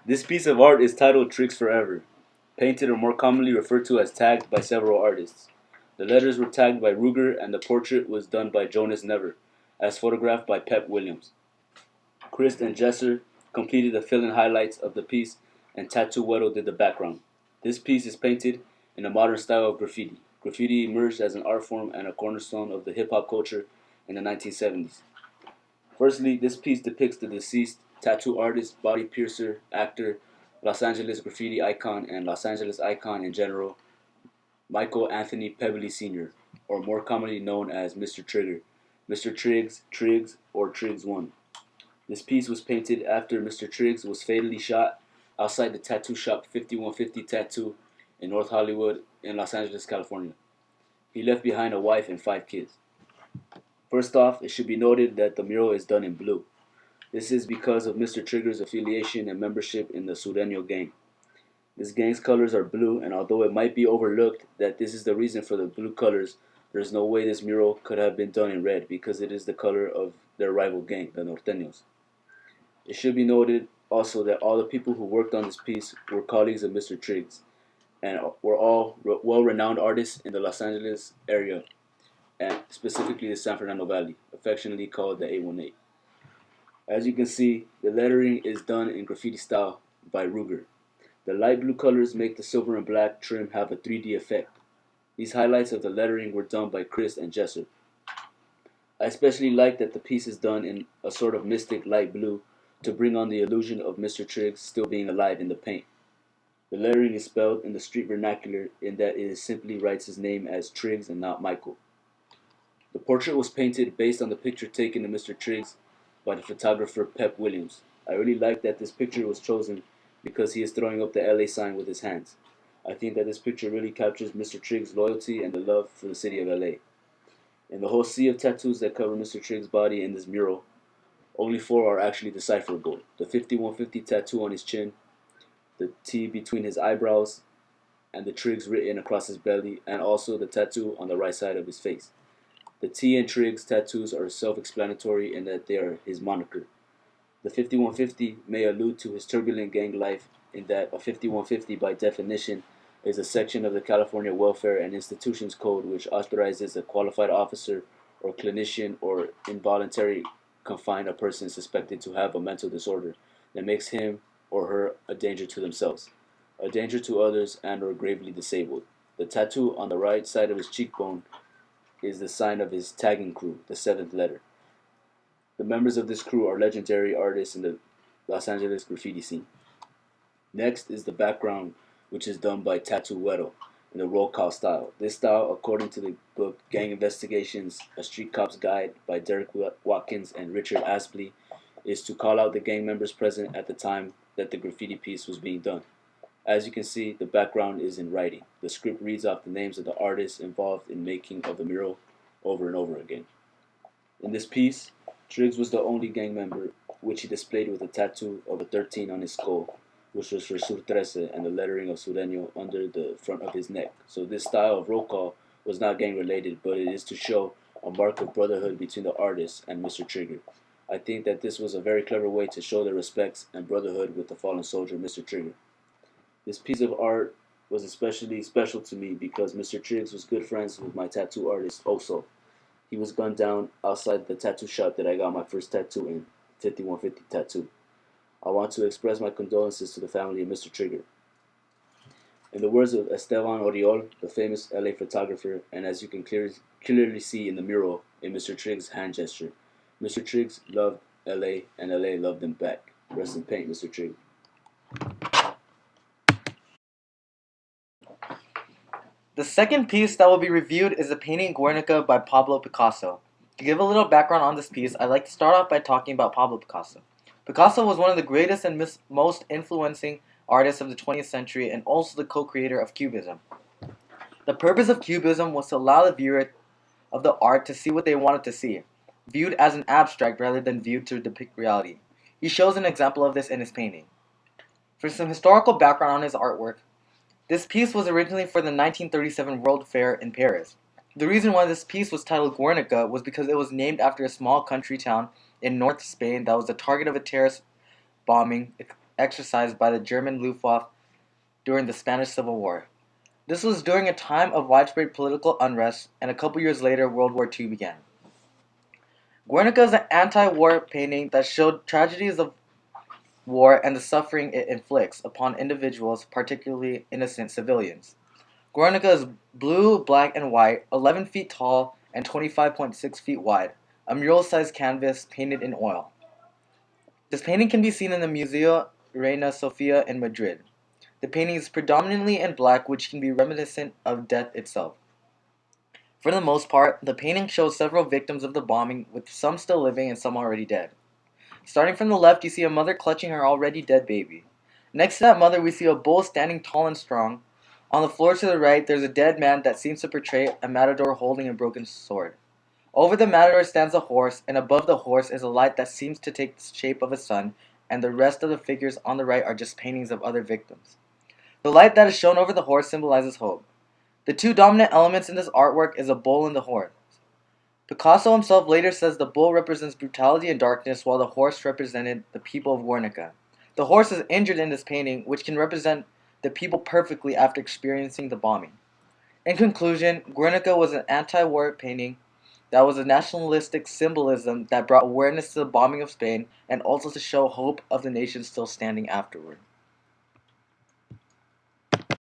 This piece of art is titled Trigz Forever, painted or more commonly referred to as tagged by several artists. The letters were tagged by Ruger and the portrait was done by Jonas Never, as photographed by Pep Williams. Chris and Jesser completed the fill-in highlights of the piece and Tatuero did the background. This piece is painted in a modern style of graffiti. Graffiti emerged as an art form and a cornerstone of the hip-hop culture in the 1970s. Firstly, this piece depicts the deceased tattoo artist, body piercer, actor, Los Angeles graffiti icon, and Los Angeles icon in general, Michael Anthony Pebbly Sr., or more commonly known as Mr. Trigger, Mr. Triggs, Triggs, or Triggs 1. This piece was painted after Mr. Triggs was fatally shot outside the tattoo shop 5150 Tattoo in North Hollywood in Los Angeles, California. He left behind a wife and 5 kids. First off, it should be noted that the mural is done in blue. This is because of Mr. Trigger's affiliation and membership in the Sureño gang. This gang's colors are blue, and although it might be overlooked that this is the reason for the blue colors, there is no way this mural could have been done in red because it is the color of their rival gang, the Norteños. It should be noted also that all the people who worked on this piece were colleagues of Mr. Triggs and were all well-renowned artists in the Los Angeles area and specifically the San Fernando Valley, affectionately called the 818. As you can see, the lettering is done in graffiti style by Ruger. The light blue colors make the silver and black trim have a 3D effect. These highlights of the lettering were done by Chris and Jesser. I especially like that the piece is done in a sort of mystic light blue to bring on the illusion of Mr. Triggs still being alive in the paint. The lettering is spelled in the street vernacular in that it simply writes his name as Triggs and not Michael. The portrait was painted based on the picture taken of Mr. Triggs by the photographer Pep Williams. I really like that this picture was chosen because he is throwing up the LA sign with his hands. I think that this picture really captures Mr. Triggs' loyalty and the love for the city of LA. In the whole sea of tattoos that cover Mr. Triggs' body in this mural, only 4 are actually decipherable. The 5150 tattoo on his chin, the T between his eyebrows, and the Triggs written across his belly, and also the tattoo on the right side of his face. The T and Triggs tattoos are self-explanatory in that they are his moniker. The 5150 may allude to his turbulent gang life in that a 5150 by definition is a section of the California Welfare and Institutions Code which authorizes a qualified officer or clinician or involuntary confine a person suspected to have a mental disorder that makes him or her a danger to themselves, a danger to others, and or gravely disabled. The tattoo on the right side of his cheekbone is the sign of his tagging crew, the 7th letter. The members of this crew are legendary artists in the Los Angeles graffiti scene. Next is the background, which is done by Tatuero in the roll call style. This style, according to the book Gang Investigations, A Street Cop's Guide by Derek Watkins and Richard Aspley, is to call out the gang members present at the time that the graffiti piece was being done. As you can see, the background is in writing. The script reads off the names of the artists involved in making of the mural over and over again. In this piece, Triggs was the only gang member, which he displayed with a tattoo of a 13 on his skull, which was for Sur 13 and the lettering of Sureño under the front of his neck. So this style of roll call was not gang related, but it is to show a mark of brotherhood between the artist and Mr. Trigger. I think that this was a very clever way to show their respects and brotherhood with the fallen soldier, Mr. Trigger. This piece of art was especially special to me because Mr. Triggs was good friends with my tattoo artist, Oso. He was gunned down outside the tattoo shop that I got my first tattoo in, 5150 Tattoo. I want to express my condolences to the family of Mr. Trigger. In the words of Esteban Oriol, the famous LA photographer, and as you can clearly see in the mural in Mr. Triggs' hand gesture, Mr. Triggs loved LA and LA loved him back. Rest in pain, Mr. Triggs. The second piece that will be reviewed is the painting Guernica by Pablo Picasso. To give a little background on this piece, I'd like to start off by talking about Pablo Picasso. Picasso was one of the greatest and most influencing artists of the 20th century and also the co-creator of Cubism. The purpose of Cubism was to allow the viewer of the art to see what they wanted to see, viewed as an abstract rather than viewed to depict reality. He shows an example of this in his painting. For some historical background on his artwork, this piece was originally for the 1937 World Fair in Paris. The reason why this piece was titled Guernica was because it was named after a small country town in North Spain that was the target of a terrorist bombing exercised by the German Luftwaffe during the Spanish Civil War. This was during a time of widespread political unrest, and a couple years later, World War II began. Guernica is an anti-war painting that showed tragedies of war and the suffering it inflicts upon individuals, particularly innocent civilians. Guernica is blue, black, and white, 11 feet tall, and 25.6 feet wide, a mural-sized canvas painted in oil. This painting can be seen in the Museo Reina Sofia in Madrid. The painting is predominantly in black, which can be reminiscent of death itself. For the most part, the painting shows several victims of the bombing, with some still living and some already dead. Starting from the left, you see a mother clutching her already dead baby. Next to that mother, we see a bull standing tall and strong. On the floor to the right, there's a dead man that seems to portray a matador holding a broken sword. Over the matador stands a horse, and above the horse is a light that seems to take the shape of a sun, and the rest of the figures on the right are just paintings of other victims. The light that is shown over the horse symbolizes hope. The two dominant elements in this artwork is a bull and the horse. Picasso himself later says the bull represents brutality and darkness, while the horse represented the people of Guernica. The horse is injured in this painting, which can represent the people perfectly after experiencing the bombing. In conclusion, Guernica was an anti-war painting that was a nationalistic symbolism that brought awareness to the bombing of Spain and also to show hope of the nation still standing afterward.